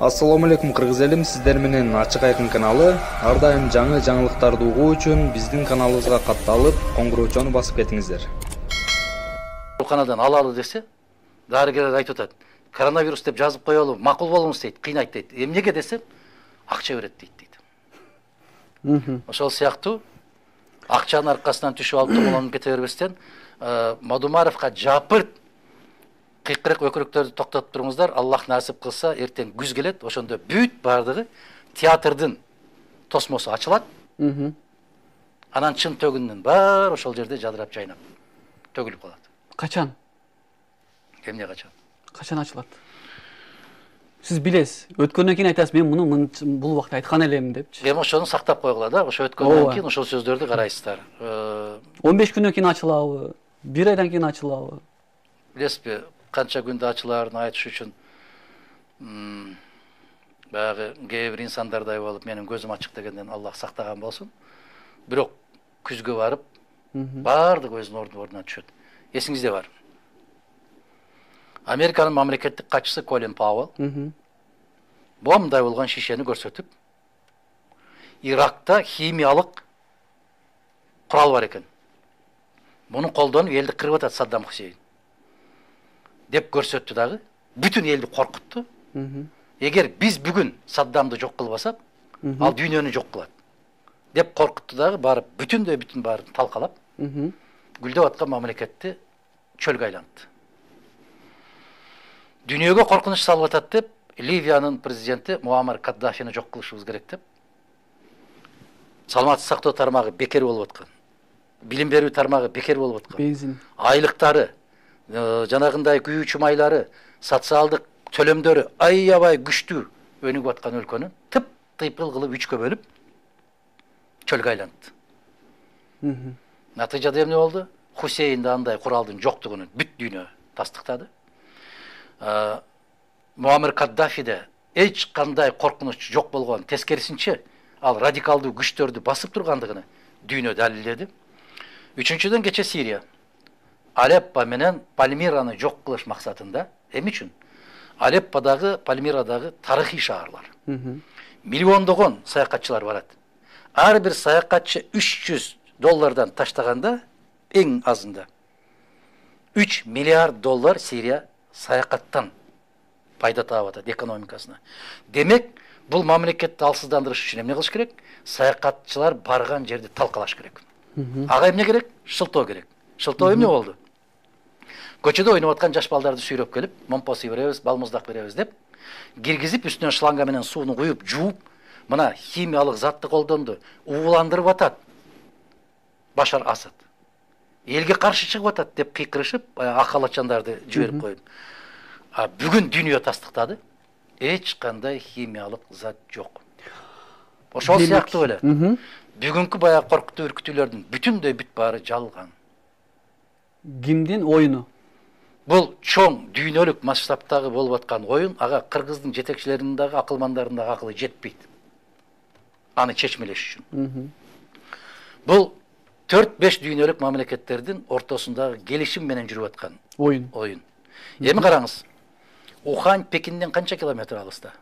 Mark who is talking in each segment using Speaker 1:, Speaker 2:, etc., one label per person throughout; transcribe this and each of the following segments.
Speaker 1: Ассаламу алейкум кыргыз элим, сиздер менен Ачык Айкын каналы. Ар дайым жаңы жаңылыктарды угуу үчүн биздин каналыбызга катталып, коңгуроочону басып кетиңиздер.
Speaker 2: Ооруканадан алалы десе, дарыгерлер айтып атат. Коронавирус деп жазып коелу, макул болуңуз дейт, кыйнайт дейт. Эмнеге десе, акча берет дейт. Ошол сыяктуу акчанын аркасынан түшүп алып тоголонуп кете бербестен, Мадумаровго жапырт кыйкырык өкүрүктөрдү токтотуп туруңуздар. Аллах насип кылса, эртең күз келет, ошондо бүт бардыгы театрдын тосмосу ачылат. Анан чын төгүнүн бар ошол жерде жадырап жайнап төгүлүп калат.
Speaker 3: Качан?
Speaker 2: Эмне качан?
Speaker 3: Качан ачылат? Сиз билесиз, өткөндөн кийин айтасыз, мен муну бул убакта айткан элем депчи.
Speaker 2: Эми ошону сактап койгула да, ошо өткөндөн кийин ошол сөздөрдү карайсыздар.
Speaker 3: 15 күндөн кийин ачылабы? 1 айдан кийин ачылабы?
Speaker 2: Билесизби, канча күндө ачылаарын айтыш үчүн баягы кээ бир инсандардай болуп менин көзүм ачык дегенден Аллах сактаган болсун. Бирок күзгө барып баардыгы өзүнүн ордуна түшөт. Эсиңизде бар. Американын мамлекеттик катчысы Колин Пауэлл момундай болгон шишени көрсөтүп, Иракта химиялык курал бар экен. Муну колдонуп элди кырып атат Саддам Хусейн деп көрсөттү дагы, бүтүн элди коркутту. Эгер биз бүгүн Саддамды жок кылбасак, ал дүйнөнү жок кылат деп коркутту дагы, барып бүтүн баарын талкалап, гүлдөп аткан мамлекетти чөлгө айлантты. Дүйнөгө коркунуч салып атат деп, Ливиянын президенти Муаммар Каддафини жок кылышыбыз керек деп, саламаттык сактоо тармагы бекер болуп аткан, билим берүү тармагы бекер болуп аткан,
Speaker 3: бензин
Speaker 2: айлыктары, жанагындай күйүүчү майлары, социалдык төлөмдөрү аябай күчтүү өнүгүп аткан өлкөнү тыйпыл кылып 3кө бөлүп чөлгө айлантты. Натыйжада эмне болду? Хусейнде андай куралдын жоктугун бүт дүйнө тастыктады. Муаммар Каддафиде эч кандай коркунуч жок болгон, тескерисинче ал радикалдуу күчтөрдү басып тургандыгын дүйнө далилдеди. Үчүнчүдөн кече Сирия Алеппо менен Пальмираны жок кылыш максатында, эми үчүн Алепподагы, Пальмирадагы тарыхый шаарлар. Миллиондогон саякатчылар барат. Ар бир саякатчы $300 таштаганда эң азында $3 миллиард Сирия саякаттан пайда таап атат экономикасына. Демек, бул мамлекетти алсыздандырыш үчүн эмне кылыш керек? Саякатчылар барган жерди талкалаш керек. Ага эмне керек? Шылтоо керек. Шылтоо эмне болду? Көчөдө ойноп аткан жаш балдарды сүйрөп келип, момпоси беребиз, балмуздак беребиз деп, киргизип, үстүнөн шланга менен сууну куюп, жууп, мына химиялык затты колдонду, ууландырып атат Башар Асад. Элге каршы чыгып атат деп кыйкырышып, акалачандарды жиберип коюп. Бүгүн дүйнө тастыктады. Эч кандай химиялык зат жок. Ошол сыяктуу эле. Бүгүнкү баягы коркутуу үркүтүүлөрдүн бүтүндөй бүт баары жалган.
Speaker 3: Кимдин оюну?
Speaker 2: Бул чоң дүйнөлүк масштабтагы болуп аткан оюн, ага кыргыздын жетекчилеринин дагы акылмандарынын дагы акылы жетпейт. Аны чечмелеш үчүн. Бул 4-5 дүйнөлүк мамлекеттердин ортосундагы келишим менен жүрүп аткан оюн. Эми караңыз. Ухань Пекинден канча километр алыста?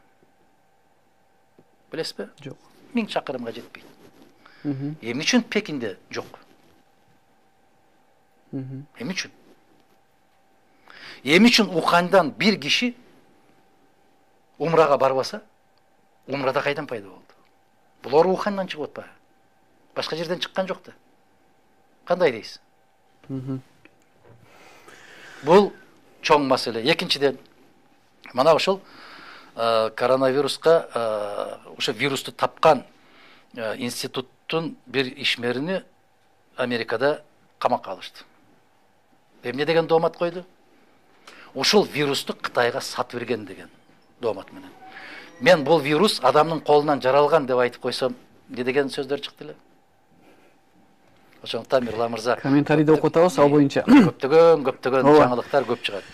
Speaker 2: Билесизби?
Speaker 3: Жок.
Speaker 2: 1000 чакырымга жетпейт. Эмне үчүн Пекинде жок? Эмне үчүн? Эмне үчүн Уханьдан бир киши умрага барбаса, умрада кайдан пайда болду? Булар Уханьдан чыгып атпайбы? Башка жерден чыккан жок да. Кандай дейсиз? Бул чоң маселе. Экинчиден, мына ошол коронавируска, ошо вирусту тапкан институттун бир ишмерини Америкада камакка алышты. Эмне деген доомат койду? Ушул вирусту Кытайга сатып берген деген доомат менен. Мен бул вирус адамдын колунан жаралган деп айтып койсом, эмне деген сөздөр чыкты эле? Ошондуктан Мирлан мырза,
Speaker 3: комментарийди окуп атабыз, ал боюнча
Speaker 2: көптөгөн жаңылыктар көп чыгат.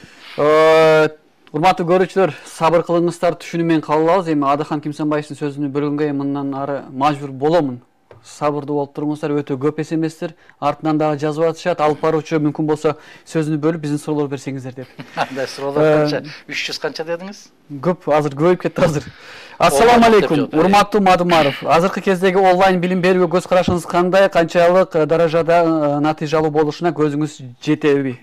Speaker 3: Урматтуу көрүүчүлөр, сабыр кылыңыздар, түшүнүү менен кабыл алабыз. Эми Адахан Кимсанбаевдин сөзүнү бөлгөнгө мындан ары мажбур боломун. сабырдуу болуп туруңуздар, өтө көп эместер. Артынан дагы жазып атышат, алып баруучу мүмкүн болсо сөзүнү бөлүп биздин суроолорду берсеңиздер деп.
Speaker 2: Андай суроолор канча? 300 канча дедиңиз?
Speaker 3: Көп, азыр көбөйүп кетти азыр. Ассаламу алейкум, урматтуу Мадумаров. Азыркы кездеги онлайн билим берүүгө көз карашыңыз кандай? Канчалык даражада натыйжалуу болушуна көзүңүз жетеби?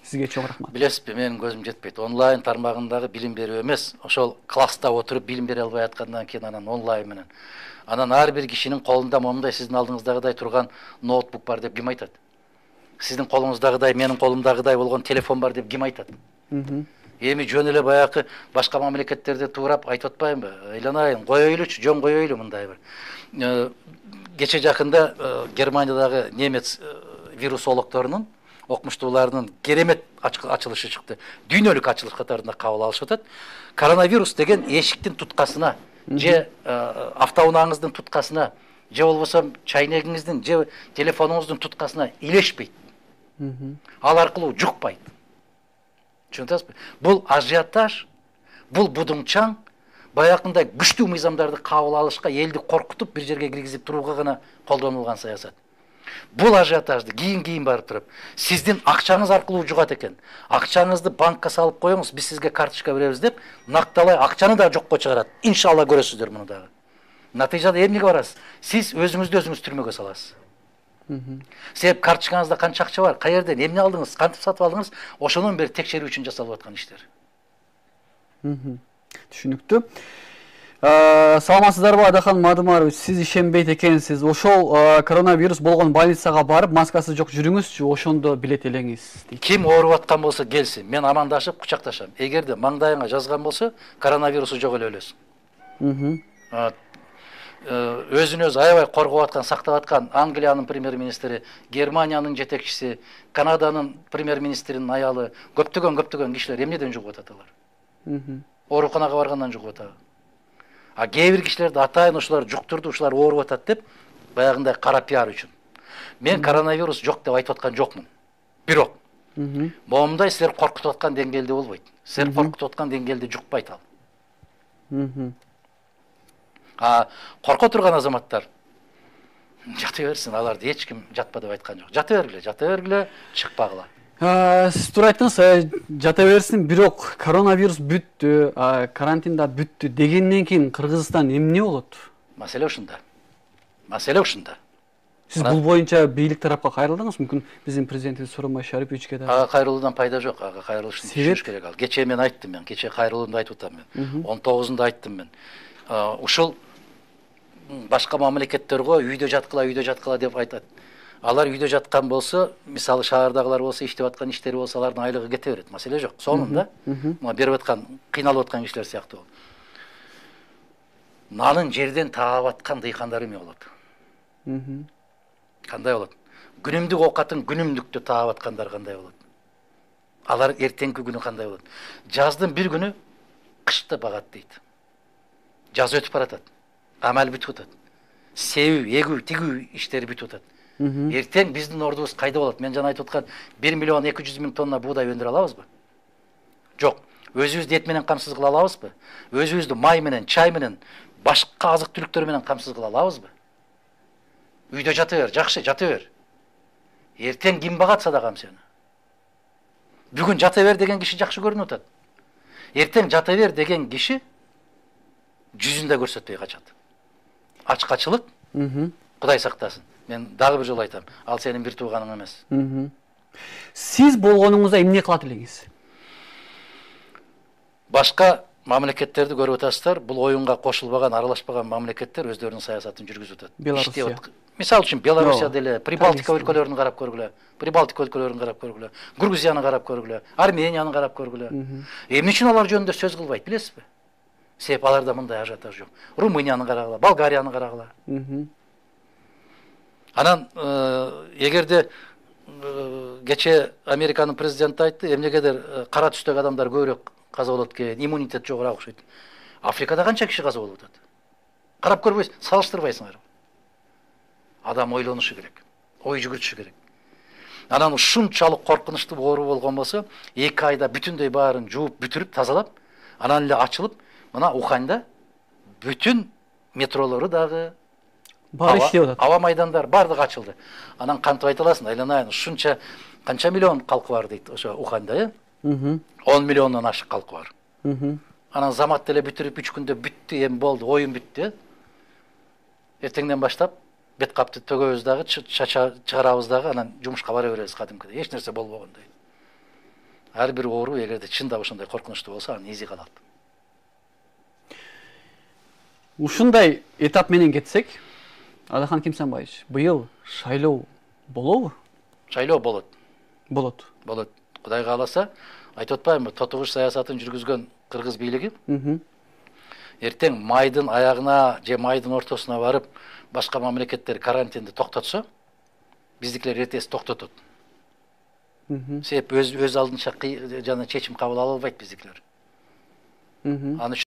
Speaker 3: Сизге чоң рахмат.
Speaker 2: Билесизби, менин көзүм жетпейт. Онлайн тармагындагы билим берүү эмес, ошол класста отуруп билим бере албай аткандан кийин анан онлайн менен. Анан ар бир кишинин колунда момундай сиздин алдыңыздагыдай турган ноутбук бар деп ким айтат? Сиздин колуңуздагыдай, менин колумдагыдай болгон телефон бар деп ким айтат? Эми жөн эле баягы башка мамлекеттерде туурап айтып атпаймынбы? Айланайын, коёйлучу, жөн коёйлу мындай бир. Кече жакында Германиядагы немец вирусологдорунун, окумуштууларынын керемет ачылышы чыкты. Дүйнөлүк ачылыш катарында кабыл алышып атат. Коронавирус деген эшиктин туткасына, же автоунааңыздын туткасына, же болбосо чайнегиңиздин, же телефонуңуздун туткасына илешпейт. Ал аркылуу жукпайт. Түшүнүп атасызбы? Бул ажиотаж, бул будуңчаң, баягындай күчтүү мыйзамдарды кабыл алышка, элди коркутуп бир жерге киргизип турууга гана колдонулган саясат. Бул ажиотажды кийин барып туруп, сиздин акчаңыз аркылуу жугат экен. Акчаңызды банкка салып коюңуз, биз сизге карточка беребиз деп, накталай акчаны да жокко чыгарат. Иншалла көрөсүздөр муну дагы. Натыйжада эмнеге барасыз? Сиз өзүңүздү өзүңүз түрмөгө саласыз. Себеп карточкаңызда канча акча бар, каерден, эмне алдыңыз, кантип сатып алдыңыз, ошонун бир текшерүү үчүн жасалып аткан иштер.
Speaker 3: Түшүнүктүү. Саламатсыздарбы, Адахан Мадумарович, сиз ишенбейт экенсиз. Ошол коронавирус болгон больницага барып, маскасы жок жүрүңүзчү, ошондо билет элеңиз.
Speaker 2: Ким ооруп аткан болсо келсин, мен амандашып, кучакташам. Эгерде маңдайыңа жазган болсо, коронавирусу жок эле өлөсүң. Өзүн өзү аябай коргоп аткан, сактап аткан Англиянын премьер-министри, Германиянын жетекчиси, Канаданын премьер-министринин аялы, көптөгөн кишилер эмнеден жугуп атат алар? Ооруканага баргандан жугуп атат. А кээ бир кишилерди атайын ушулар жуктурду, ушулар ооруп атат деп, баягындай кара пиар үчүн. Мен коронавирус жок деп айтып аткан жокмун. Бирок, момундай силер коркутуп аткан деңгээлде болбойт. Силер коркутуп аткан деңгээлде жукпайт ал. Корко турган азаматтар жата берсин, аларды эч ким жатпа деп айткан жок. Жата бергиле, чыкпагыла.
Speaker 3: Сиз туура айттыңыз, жата берсин, бирок коронавирус бүттү, карантин да бүттү дегенден кийин Кыргызстан эмне болот?
Speaker 2: Маселе ушунда.
Speaker 3: Сиз бул боюнча бийлик тарапка кайрылдыңыз? Мүмкүн биздин президентибиз Сооронбай Шариповичке да.
Speaker 2: Ага кайрылуудан пайда жок, ага кайрылышын түшүнүш керек ал. Кечээ мен айттым, кечээ кайрылуумду айтып атам мен. 19-унда айттым мен. Ушул башка мамлекеттерге үйдө жаткыла деп айтат. Алар үйдө жаткан болсо, мисалы шаардагылар болсо, иштеп аткан иштери болсо, алардын айлыгы кете берет. Маселе жок. Сонун да. Берип аткан, кыйналып аткан кишилер сыяктуу болот. Нанын жерден таап аткан дыйкандар эме болот. Кандай болот? Күнүмдүк оокатын күнүмдүктө таап аткандар кандай болот? Алар эртеңки күнү кандай болот? Жаздын бир күнү кышты багат дейт. Жаз өтүп баратат. Амал бүтүп атат. Себүү, эгүү, тигүү иштери бүтүп атат. Эртең биздин ордубуз кайда болот? Мен жана айтып аткан 1 миллион 200 миң тонна буудай өндүрө алабызбы? Жок. Өзүбүздү эт менен камсыз кыла алабызбы? Өзүбүздү май менен, чай менен, башка азык түлүктөр менен камсыз кыла алабызбы? Үйдө жата бер, жакшы, жата бер. Эртең ким багат садагам сени? Бүгүн жата бер деген киши жакшы көрүнүп атат. Эртең жата бер деген киши жүзүндө көрсөтпөй качат. Ачкачылык, Кудай сактасын. Мен дагы бир жолу айтам, ал сенин бир тууганың эмес.
Speaker 3: Сиз болгонуңузда эмне кылат элеңиз?
Speaker 2: Башка мамлекеттерди көрүп атасыздар, бул оюнга кошулбаган, аралашпаган мамлекеттер өздөрүнүн саясатын жүргүзүп атат.
Speaker 3: Белоруссия.
Speaker 2: Мисалы үчүн Белоруссия деле, Прибалтика өлкөлөрүн карап көргүлө, Грузияны карап көргүлө, Арменияны карап көргүлө. Эмне үчүн алар жөнүндө сөз кылбайт, билесизби? Себеп аларда мындай ажиотаж жок. Румынияны карагыла, Болгарияны карагыла. Анан эгерде кече Американын президенти айтты, эмнегедир кара түстөгү адамдар көбүрөөк каза болот экен, иммунитет жогораак окшойт. Африкада канча киши каза болуп атат? Карап көрбөйсүң, салыштырбайсыңар. Адам ойлонушу керек, ой жүгүртүшү керек. Анан ушунчалык коркунучтуу оору болгон болсо, 2 айда бүтүндөй баарын жууп, бүтүрүп, тазалап, анан эле ачылып, мына Уханьда бүтүн метролору дагы,
Speaker 3: Баары иштеп атат.
Speaker 2: Аба майдандар бардыгы ачылды. Анан кантип айта аласың? Айланайын, ушунча канча миллион калкы бар дейт ошо Уханда, 10 миллиондон ашык калкы бар. Анан замат деле бүтүрүп 3 күндө бүттү, эми болду, оюн бүттү. Эртеңден баштап бет капты төгөбүз дагы, чыгарабыз дагы, анан жумушка бара беребиз кадимкидей. Эч нерсе болбогондой. Ар бир оору эгерде чында ошондой коркунучтуу болсо, анын изи калат.
Speaker 3: Ушундай этап менен кетсек, Алихан Кимсанбаевич, быйыл шайлоо болобу?
Speaker 2: Шайлоо болот.
Speaker 3: Болот.
Speaker 2: Болот. Кудай кааласа, айтып атпаймынбы, тотугуш саясатын жүргүзгөн кыргыз бийлиги эртең майдын аягына же майдын ортосуна барып, башка мамлекеттер карантинди токтотсо, биздикилер эртеси токтотот. Себеп өз алдынча жана чечим кабыл ала албайт биздикилер. Аны